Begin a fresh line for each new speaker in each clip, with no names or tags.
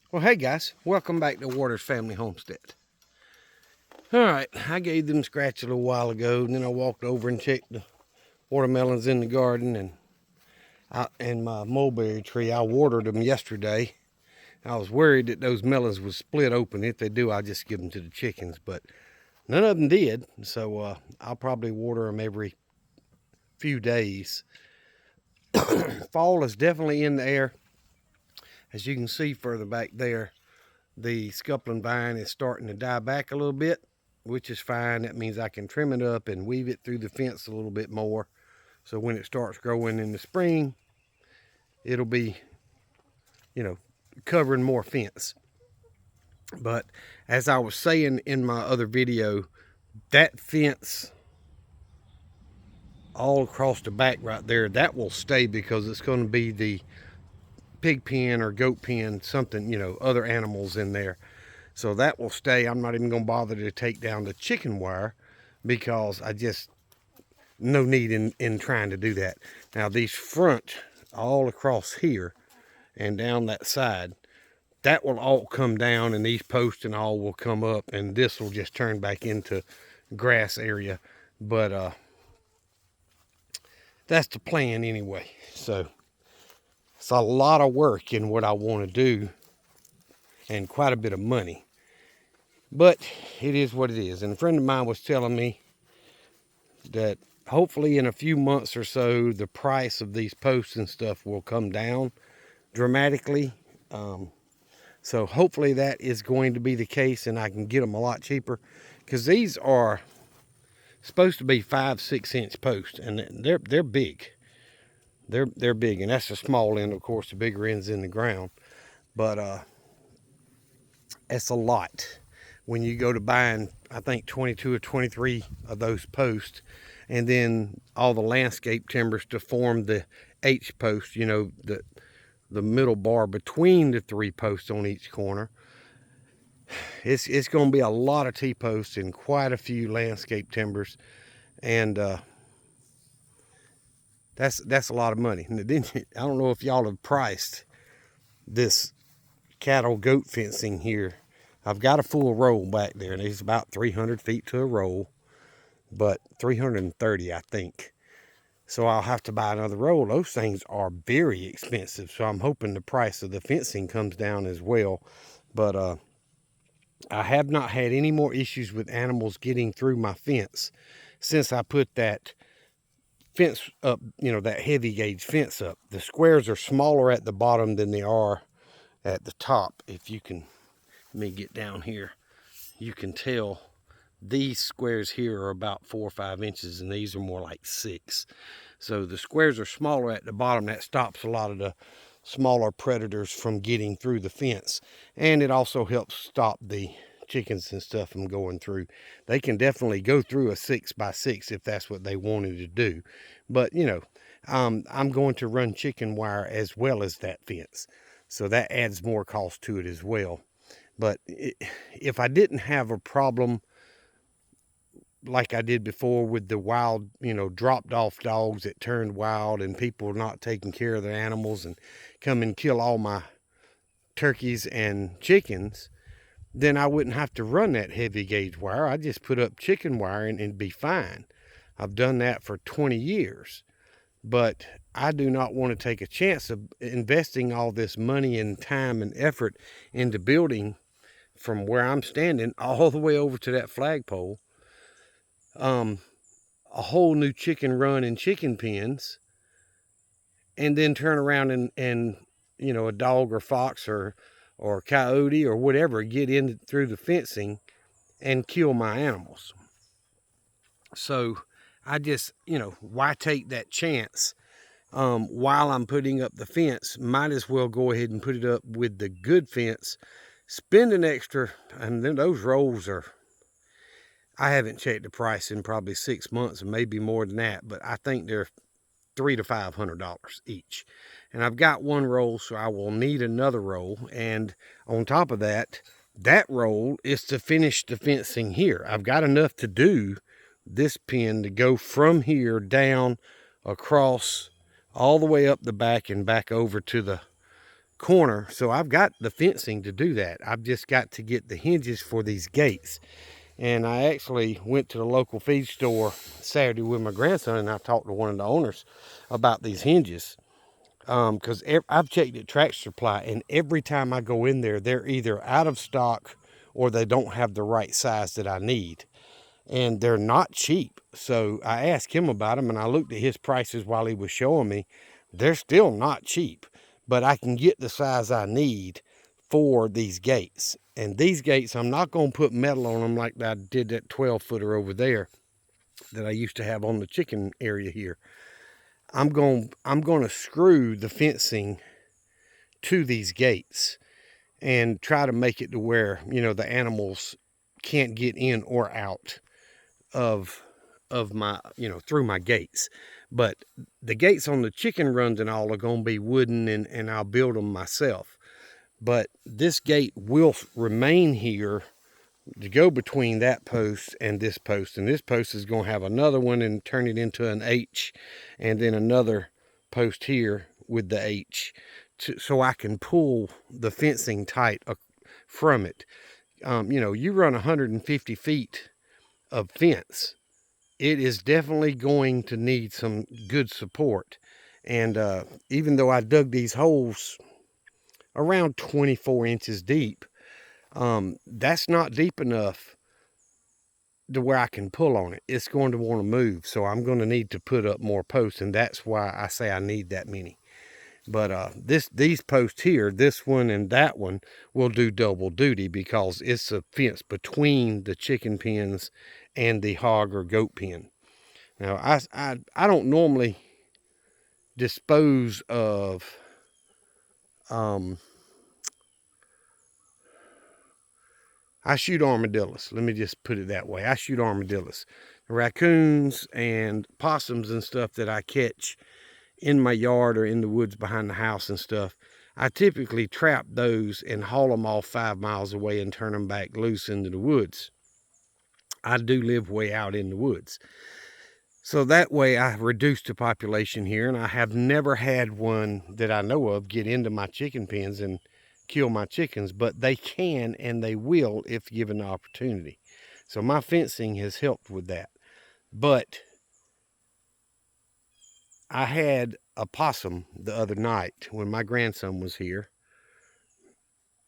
Well, hey guys, welcome back to Waters Family Homestead. All right, I gave them scratch a little while ago, and then I walked over and checked the watermelons in the garden and my mulberry tree. I watered them yesterday. I was worried that those melons would split open. If they do, I'll just give them to the chickens, but none of them did. So I'll probably water them every few days. Fall is definitely in the air. As you can see further back there, the scuppling vine is starting to die back a little bit, which is fine. That means I can trim it up and weave it through the fence a little bit more. So when it starts growing in the spring, it'll be, covering more fence. But as I was saying in my other video, that fence all across the back right there, that will stay because it's going to be the pig pen or goat pen, something, other animals in there. So that will stay. I'm not even going to bother to take down the chicken wire because I just, no need in trying to do that. Now these front, all across here and down that side, that will all come down, and these posts and all will come up, and this will just turn back into grass area. But that's the plan anyway. So it's a lot of work in what I want to do and quite a bit of money. But it is what it is. And a friend of mine was telling me that hopefully in a few months or so, the price of these posts and stuff will come down dramatically. So hopefully that is going to be the case, and I can get them a lot cheaper, because these are supposed to be 5-6 inch posts, and they're big. They're big, and that's the small end. Of course, the bigger end's in the ground, but it's a lot when you go to buying, I think 22 or 23 of those posts, and then all the landscape timbers to form the H post, the middle bar between the 3 posts on each corner. It's going to be a lot of T-posts and quite a few landscape timbers, and that's a lot of money. And then, I don't know if y'all have priced this cattle goat fencing here. I've got a full roll back there, and it's about 300 feet to a roll, but 330, I think. So I'll have to buy another roll. Those things are very expensive, so I'm hoping the price of the fencing comes down as well. But I have not had any more issues with animals getting through my fence since I put that fence up, that heavy gauge fence up. The squares are smaller at the bottom than they are at the top. If you can, let me get down here, you can tell these squares here are about 4 or 5 inches, and these are more like 6. So the squares are smaller at the bottom. That stops a lot of the smaller predators from getting through the fence, and it also helps stop the chickens and stuff from going through. They can definitely go through a 6x6 if that's what they wanted to do, but I'm going to run chicken wire as well as that fence, so that adds more cost to it as well. But if I didn't have a problem like I did before with the wild, dropped off dogs that turned wild and people not taking care of their animals and come and kill all my turkeys and chickens, then I wouldn't have to run that heavy gauge wire. I just put up chicken wire and be fine. I've done that for 20 years. But I do not want to take a chance of investing all this money and time and effort into building from where I'm standing all the way over to that flagpole, a whole new chicken run and chicken pens, and then turn around and a dog or fox or coyote or whatever get in through the fencing and kill my animals. So I just, why take that chance? While I'm putting up the fence, might as well go ahead and put it up with the good fence, spend an extra, and then those rolls are, I haven't checked the price in probably 6 months, and maybe more than that, but I think they're $300 to $500 each. And I've got one roll, so I will need another roll. And on top of that, that roll is to finish the fencing here. I've got enough to do this pen to go from here down across all the way up the back and back over to the corner. So I've got the fencing to do that. I've just got to get the hinges for these gates. And I actually went to the local feed store Saturday with my grandson, and I talked to one of the owners about these hinges. Because I've checked at Tractor Supply, and every time I go in there, they're either out of stock or they don't have the right size that I need. And they're not cheap. So I asked him about them, and I looked at his prices while he was showing me. They're still not cheap, but I can get the size I need for these gates. And these gates, I'm not going to put metal on them like I did that 12-footer over there that I used to have on the chicken area here. I'm going to screw the fencing to these gates and try to make it to where, you know, the animals can't get in or out of my, you know, through my gates. But the gates on the chicken runs and all are going to be wooden, and I'll build them myself. But this gate will remain here to go between that post and this post. And this post is going to have another one and turn it into an H, and then another post here with the H, so I can pull the fencing tight from it. You know, you run 150 feet of fence, it is definitely going to need some good support. And even though I dug these holes around 24 inches deep, that's not deep enough to where I can pull on it. It's going to want to move, so I'm going to need to put up more posts, and that's why I say I need that many. But these posts here, this one and that one, will do double duty because it's a fence between the chicken pens and the hog or goat pen. Now, I don't normally dispose of I shoot armadillos. Let me just put it that way. I shoot armadillos. Raccoons and possums and stuff that I catch in my yard or in the woods behind the house and stuff, I typically trap those and haul them off 5 miles away and turn them back loose into the woods. I do live way out in the woods. So that way I reduce the population here, and I have never had one that I know of get into my chicken pens and kill my chickens, but they can and they will if given the opportunity. So my fencing has helped with that. But I had a possum the other night when my grandson was here.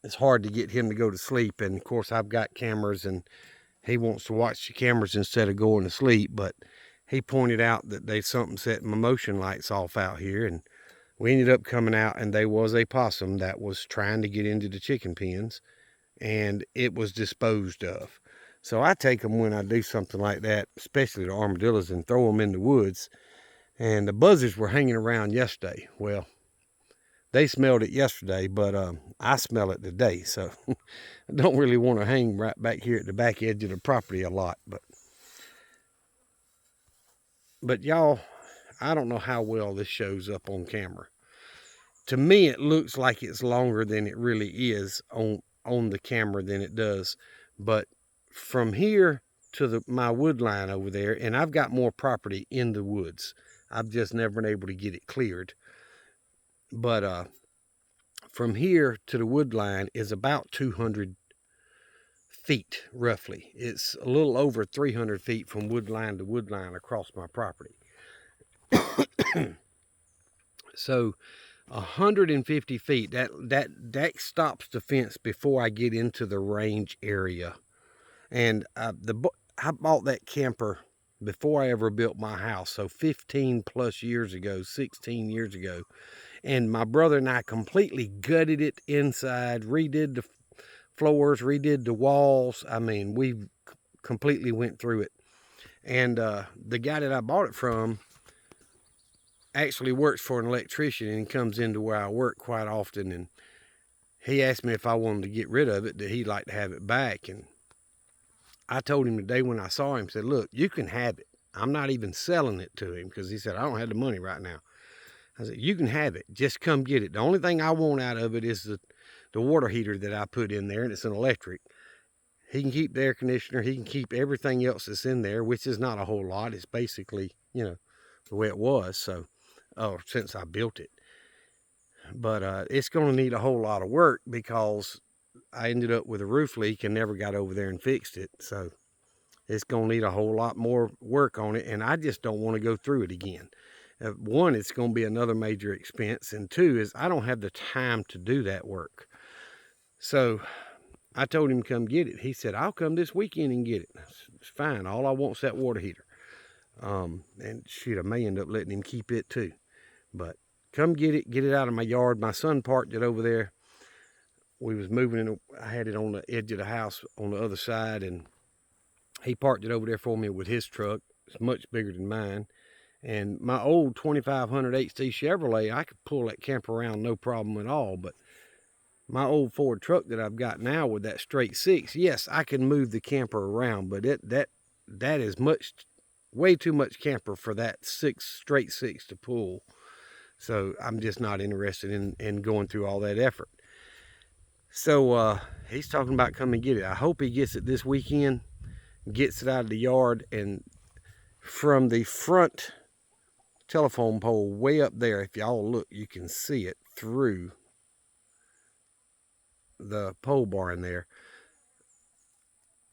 It's hard to get him to go to sleep, and of course I've got cameras and he wants to watch the cameras instead of going to sleep, but he pointed out that they something set my motion lights off out here, and we ended up coming out and there was a possum that was trying to get into the chicken pens, and it was disposed of. So I take them when I do something like that, especially the armadillos, and throw them in the woods. And the buzzards were hanging around yesterday. Well, they smelled it yesterday, but I smell it today. So I don't really want to hang right back here at the back edge of the property a lot. But y'all, I don't know how well this shows up on camera. To me, it looks like it's longer than it really is on the camera than it does. But from here to my wood line over there, and I've got more property in the woods. I've just never been able to get it cleared. But from here to the wood line is about 200 feet, roughly. It's a little over 300 feet from wood line to wood line across my property. So 150 feet, that stops the fence before I get into the range area. And I bought that camper before I ever built my house, so 15 plus years ago, 16 years ago. And my brother and I completely gutted it inside, redid the floors, redid the walls. I mean, we completely went through it. And the guy that I bought it from actually works for an electrician, and he comes into where I work quite often. And he asked me if I wanted to get rid of it, that he'd like to have it back. And I told him the day when I saw him, said, look, you can have it. I'm not even selling it to him, because he said, I don't have the money right now. I said, you can have it. Just come get it. The only thing I want out of it is the water heater that I put in there, and it's an electric. He can keep the air conditioner. He can keep everything else that's in there, which is not a whole lot. It's basically, you know, the way it was. So, since I built it. But it's going to need a whole lot of work because I ended up with a roof leak and never got over there and fixed it. So it's going to need a whole lot more work on it, and I just don't want to go through it again. One, it's going to be another major expense, and two is I don't have the time to do that work. So I told him to come get it. He said, I'll come this weekend and get it. It's fine. All I want is that water heater. And shoot, I may end up letting him keep it too. But come get it out of my yard. My son parked it over there. We was moving in, I had it on the edge of the house on the other side, and he parked it over there for me with his truck. It's much bigger than mine. And my old 2500 HT Chevrolet, I could pull that camper around no problem at all. But my old Ford truck that I've got now with that straight six, yes, I can move the camper around, but that is way too much camper for that straight six to pull. So I'm just not interested in going through all that effort. So he's talking about coming get it. I hope he gets it this weekend, gets it out of the yard, and from the front telephone pole way up there, if y'all look, you can see it through the pole barn there.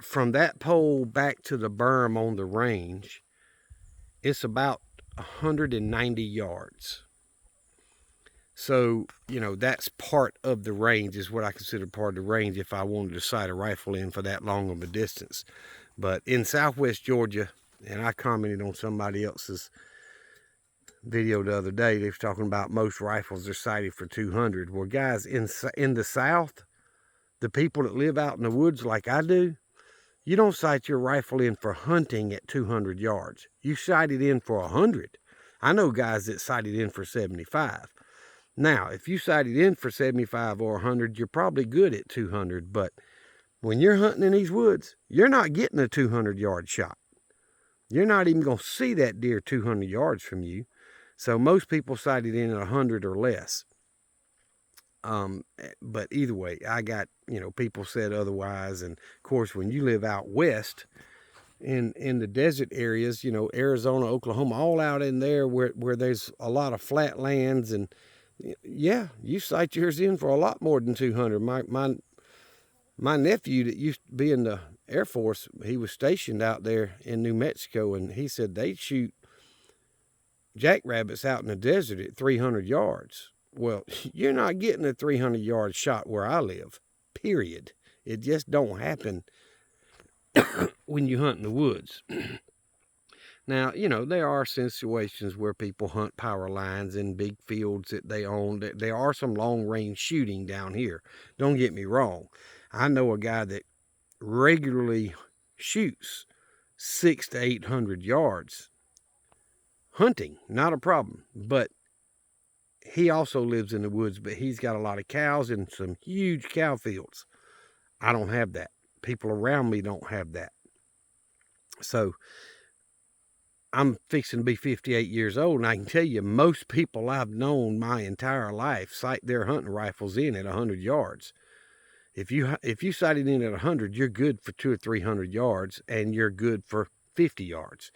From that pole back to the berm on the range, it's about 190 yards. So, you know, that's part of the range, is what I consider part of the range if I wanted to sight a rifle in for that long of a distance. But in Southwest Georgia, and I commented on somebody else's video the other day, they was talking about most rifles are sighted for 200. Well, guys, in the South, the people that live out in the woods like I do, you don't sight your rifle in for hunting at 200 yards. You sight it in for 100. I know guys that sight it in for 75. Now, if you sight it in for 75 or 100, you're probably good at 200. But when you're hunting in these woods, you're not getting a 200-yard shot. You're not even going to see that deer 200 yards from you. So most people sight it in at 100 or less. But either way, I got, you know, people said otherwise. And of course, when you live out west in the desert areas, you know, Arizona, Oklahoma, all out in there where there's a lot of flat lands, and yeah, you sight yours in for a lot more than 200. My nephew that used to be in the Air Force, he was stationed out there in New Mexico, and he said they'd shoot jackrabbits out in the desert at 300 yards. Well, you're not getting a 300-yard shot where I live, period. It just don't happen when you hunt in the woods. Now, you know, there are situations where people hunt power lines in big fields that they own. There are some long-range shooting down here. Don't get me wrong. I know a guy that regularly shoots 600 to 800 yards hunting, not a problem. But he also lives in the woods, but he's got a lot of cows and some huge cow fields. I don't have that. People around me don't have that. So I'm fixing to be 58 years old, and I can tell you most people I've known my entire life sight their hunting rifles in at 100 yards. If you sight it in at 100, you're good for 200 or 300 yards, and you're good for 50 yards.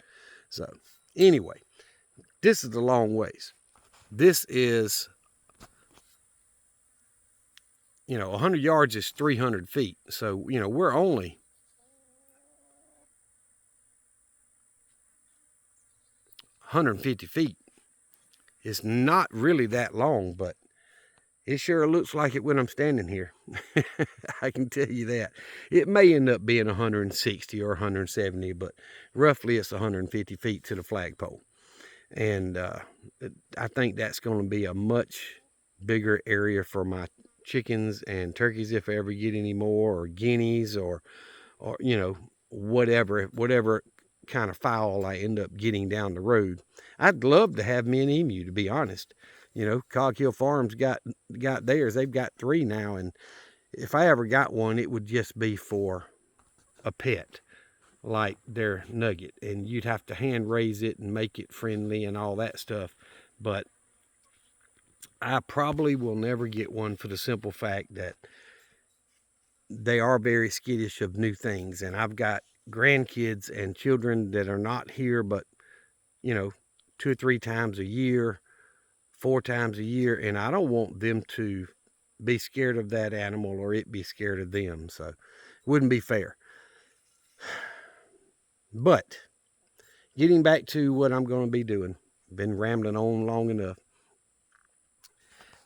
So anyway, this is the long ways. This is, you know, 100 yards is 300 feet. So, you know, we're only 150 feet. It's not really that long, but it sure looks like it when I'm standing here. I can tell you that. It may end up being 160 or 170, but roughly it's 150 feet to the flagpole. And I think that's going to be a much bigger area for my chickens and turkeys if I ever get any more, or guineas, or you know, whatever kind of fowl I end up getting down the road. I'd love to have me an emu, to be honest. You know, Cog Hill Farms got theirs. They've got 3 now, and if I ever got one, it would just be for a pet, like their Nugget, and you'd have to hand raise it and make it friendly and all that stuff. But I probably will never get one, for the simple fact that they are very skittish of new things. And I've got grandkids and children that are not here but, you know, 2 or 3 times a year 4 times a year, and I don't want them to be scared of that animal or it be scared of them. So it wouldn't be fair. But getting back to what I'm going to be doing, been rambling on long enough.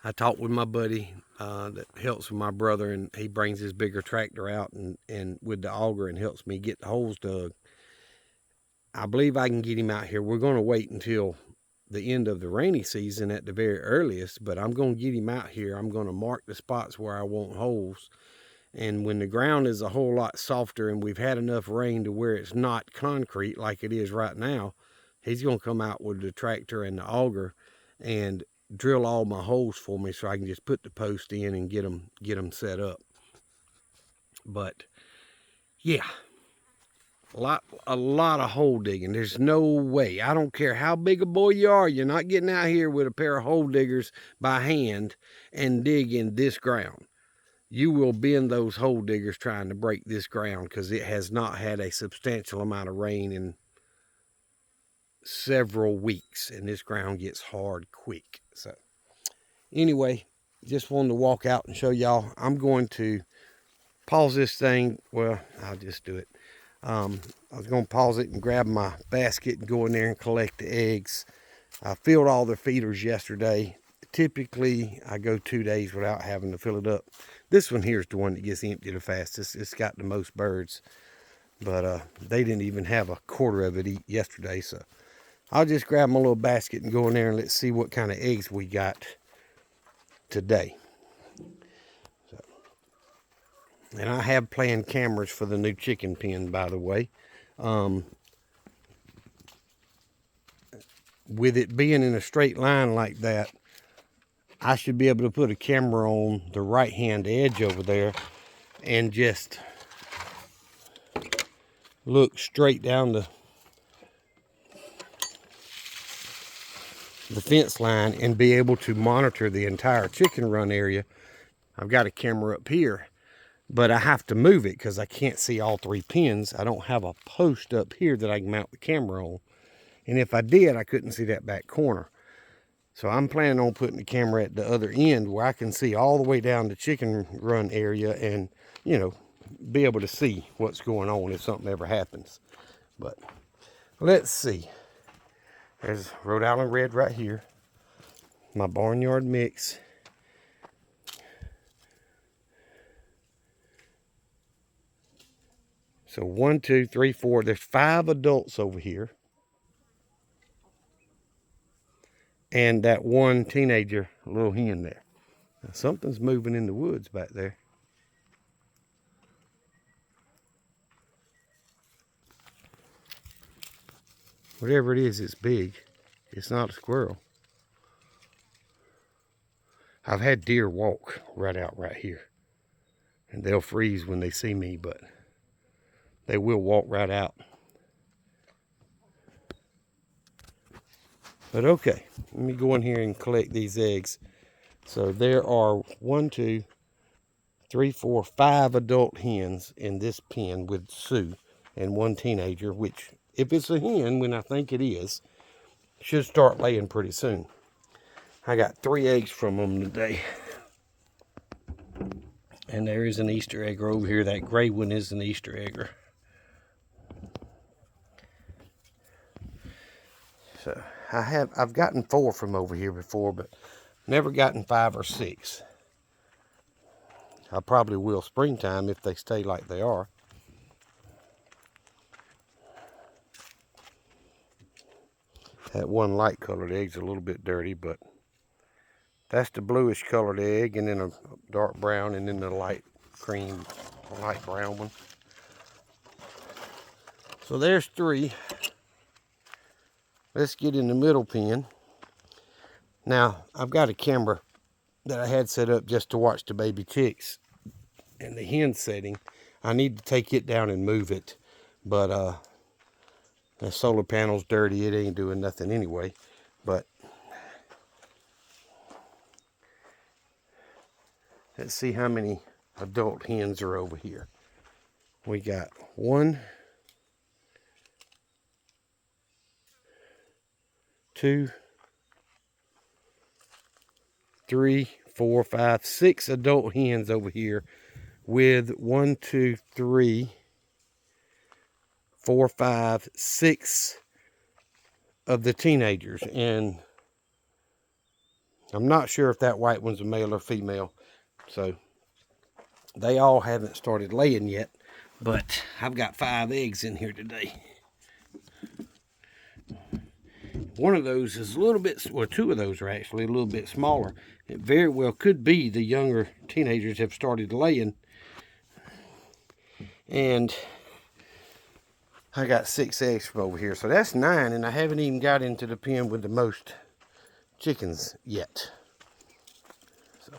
I talked with my buddy that helps with my brother, and he brings his bigger tractor out and with the auger and helps me get the holes dug. I believe I can get him out here. We're going to wait until the end of the rainy season at the very earliest, but I'm going to get him out here. I'm going to mark the spots where I want holes. And when the ground is a whole lot softer and we've had enough rain to where it's not concrete like it is right now, he's going to come out with the tractor and the auger and drill all my holes for me so I can just put the post in and get them set up. But yeah, a lot of hole digging. There's no way. I don't care how big a boy you are, you're not getting out here with a pair of hole diggers by hand and dig in this ground. You will bend those hole diggers trying to break this ground because it has not had a substantial amount of rain in several weeks, and this ground gets hard quick. So anyway, just wanted to walk out and show y'all. I'm going to pause this thing. Well, I'll just do it. I was going to pause it and grab my basket and go in there and collect the eggs. I filled all the feeders yesterday. Typically, I go 2 days without having to fill it up. This one here is the one that gets empty the fastest. It's got the most birds. But they didn't even have a quarter of it yesterday. So I'll just grab my little basket and go in there and let's see what kind of eggs we got today. So, and I have planned cameras for the new chicken pen, by the way. With it being in a straight line like that, I should be able to put a camera on the right hand edge over there and just look straight down the fence line and be able to monitor the entire chicken run area. I've got a camera up here, but I have to move it because I can't see all 3 pins. I don't have a post up here that I can mount the camera on. And if I did, I couldn't see that back corner. So I'm planning on putting the camera at the other end where I can see all the way down the chicken run area and, you know, be able to see what's going on if something ever happens. But let's see. There's Rhode Island Red right here. My barnyard mix. So 1, 2, 3, 4. There's 5 adults over here. And that one teenager little hen there. Now, something's moving in the woods back there. Whatever it is, it's big. It's not a squirrel. I've had deer walk right out right here. And they'll freeze when they see me, but they will walk right out. But okay, let me go in here and collect these eggs. So there are 1, 2, 3, 4, 5 adult hens in this pen with Sue and 1 teenager, which if it's a hen, when I think it is, should start laying pretty soon. I got 3 eggs from them today. And there is an Easter egger over here. That gray one is an Easter egger. So I've gotten 4 from over here before, but never gotten 5 or 6. I probably will springtime if they stay like they are. That one light colored egg's a little bit dirty, but that's the bluish colored egg, and then a dark brown, and then the light cream, light brown one. So there's 3. Let's get in the middle pen. Now, I've got a camera that I had set up just to watch the baby chicks and the hen setting. I need to take it down and move it, but the solar panel's dirty. It ain't doing nothing anyway. But let's see how many adult hens are over here. We got 1, 2, 3, 4, 5, 6 adult hens over here with 1, 2, 3, 4, 5, 6 of the teenagers. And I'm not sure if that white one's a male or female. So they all haven't started laying yet, but I've got 5 eggs in here today. One of those is a little bit, well, 2 of those are actually a little bit smaller. It very well could be the younger teenagers have started laying. And I got 6 eggs from over here, so that's 9, and I haven't even got into the pen with the most chickens yet. So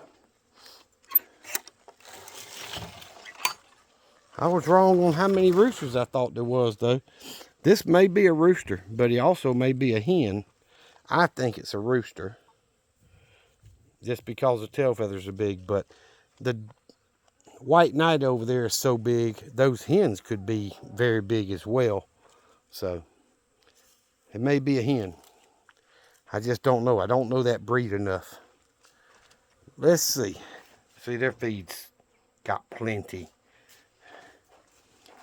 I was wrong on how many roosters I thought there was, though. This may be a rooster, but he also may be a hen. I think it's a rooster, just because the tail feathers are big, but the white knight over there is so big, those hens could be very big as well. So it may be a hen. I just don't know. I don't know that breed enough. Let's see. See, their feed's got plenty.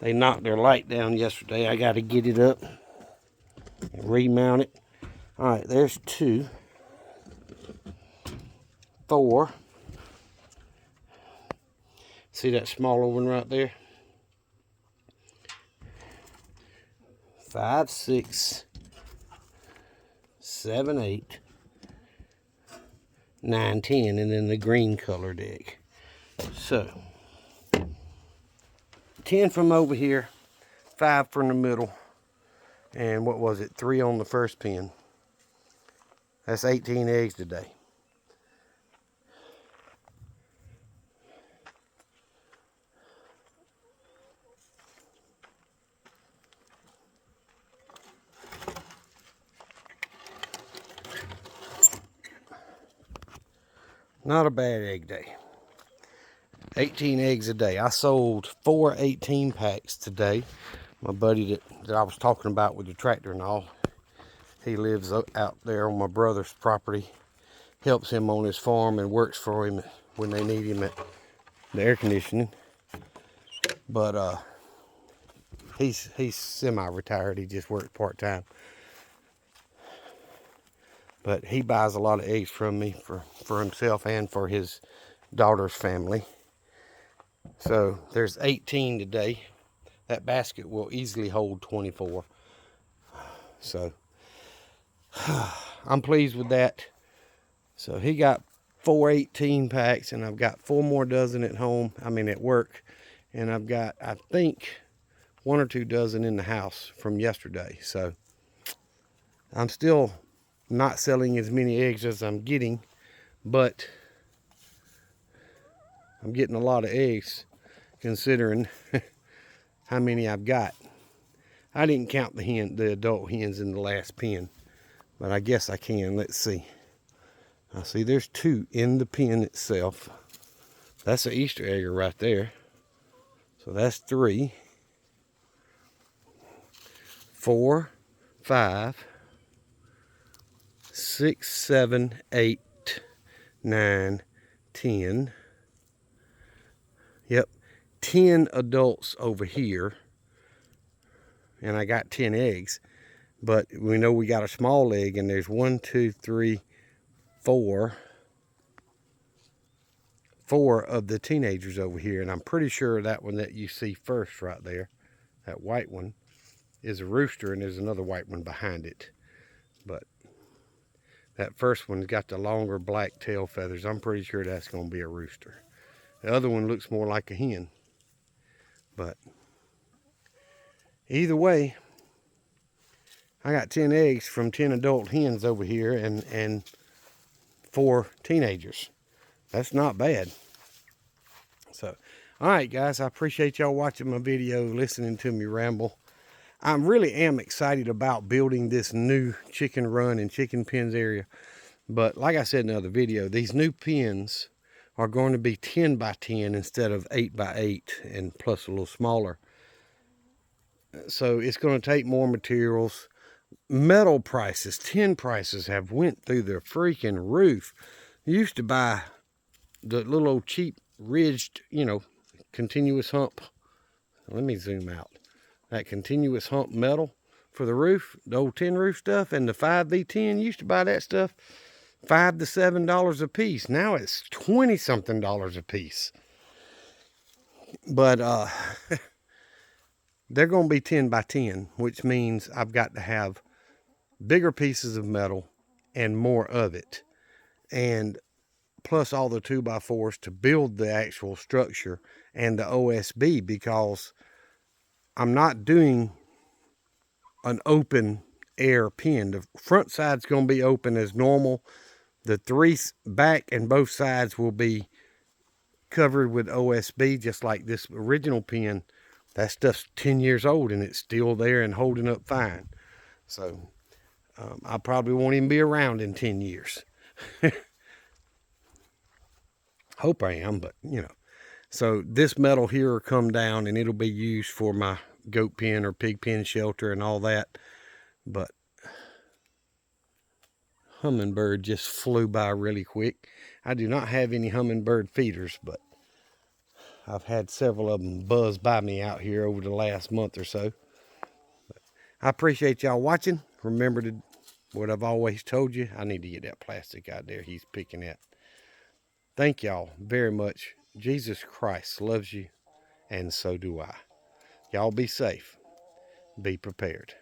They knocked their light down yesterday. I got to get it up and remount it. All right, there's 2, 4. See that smaller one right there? 5, 6, 7, 8, 9, 10, and then the green colored egg. So 10 from over here, 5 from the middle, and what was it, 3 on the first pen. That's 18 eggs today. Not a bad egg day. 18 eggs a day. I sold 4 18 packs today. My buddy that I was talking about with the tractor and all, he lives out there on my brother's property. Helps him on his farm and works for him when they need him at the air conditioning. But he's semi-retired. He just works part-time. But he buys a lot of eggs from me for himself and for his daughter's family. So there's 18 today. That basket will easily hold 24. So I'm pleased with that. So he got 4 18 packs, and I've got 4 more dozen at home. I mean at work. And I've got, I think, 1 or 2 dozen in the house from yesterday. So I'm still not selling as many eggs as I'm getting, but I'm getting a lot of eggs considering how many I've got. I didn't count the adult hens in the last pen, but I guess I can. Let's see. I see there's 2 in the pen itself. That's an Easter egger right there. So that's 3, 4, 5, 6, 7, 8, 9, 10. Yep, 10 adults over here. And I got 10 eggs. But we know we got a small egg, and there's 1, 2, 3, 4 of the teenagers over here. And I'm pretty sure that one that you see first right there, that white one, is a rooster, and there's another white one behind it. But that first one's got the longer black tail feathers. I'm pretty sure that's going to be a rooster. The other one looks more like a hen. But either way, I got 10 eggs from 10 adult hens over here and 4 teenagers. That's not bad. So, all right, guys, I appreciate y'all watching my video, listening to me ramble. I really am excited about building this new chicken run and chicken pens area. But like I said in the other video, these new pens are going to be 10 by 10 instead of 8 by 8 and plus a little smaller. So it's going to take more materials. Metal prices, tin prices have went through the freaking roof. You used to buy the little old cheap ridged, you know, continuous hump. Let me zoom out. That continuous hump metal for the roof, the old tin roof stuff, and the 5V10. You used to buy that stuff $5 to $7 a piece. Now it's 20 something dollars a piece. But they're going to be 10 by 10, which means I've got to have bigger pieces of metal and more of it, and plus all the 2x4s to build the actual structure and the OSB, because I'm not doing an open air pin. The front side's going to be open as normal. The three back and both sides will be covered with OSB, just like this original pin. That stuff's 10 years old and it's still there and holding up fine. So I probably won't even be around in 10 years. Hope I am, but you know. So this metal here will come down and it'll be used for my goat pen or pig pen shelter and all that. But hummingbird just flew by really quick. I do not have any hummingbird feeders, but I've had several of them buzz by me out here over the last month or so. But I appreciate y'all watching. Remember what I've always told you. I need to get that plastic out there he's picking at. Thank y'all very much. Jesus Christ loves you, and so do I. Y'all be safe. Be prepared.